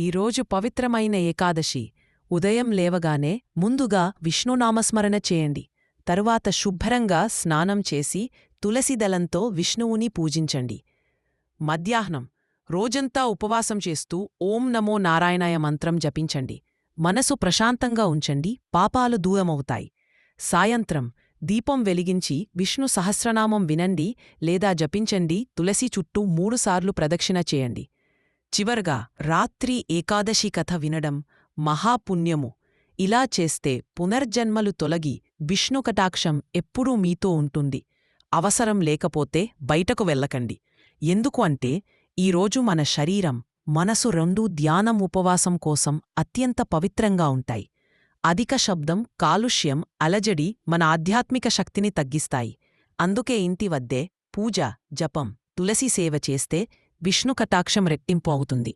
ఈరోజు పవిత్రమైన ఏకాదశి. ఉదయం లేవగానే ముందుగా విష్ణునామస్మరణ చేయండి. తరువాత శుభ్రంగా స్నానం చేసి తులసిదళంతో విష్ణువుని పూజించండి. మధ్యాహ్నం రోజంతా ఉపవాసం చేస్తూ ఓం నమో నారాయణాయ మంత్రం జపించండి. మనసు ప్రశాంతంగా ఉంచండి, పాపాలు దూరమవుతాయి. సాయంత్రం దీపం వెలిగించి విష్ణు సహస్రనామం వినండి లేదా జపించండి. తులసి చుట్టూ 3 సార్లు ప్రదక్షిణ చేయండి. చివర్గా రాత్రి ఏకాదశి కథ వినడం మహాపుణ్యము. ఇలా చేస్తే పునర్జన్మలు తొలగి విష్ణుకటాక్షం ఎప్పుడూ మీతో ఉంటుంది. అవసరం లేకపోతే బయటకు వెళ్ళకండి. ఎందుకు అంటే ఈరోజు మన శరీరం, మనసు రెండూ ధ్యానం, ఉపవాసం కోసం అత్యంత పవిత్రంగా ఉంటాయి. అధిక శబ్దం, కాలుష్యం, అలజడి మన ఆధ్యాత్మిక శక్తిని తగ్గిస్తాయి. అందుకే ఇంటి వద్దే పూజ, జపం, తులసి సేవ చేస్తే విష్ణుకటాక్షం రెట్టింపు అవుతుంది.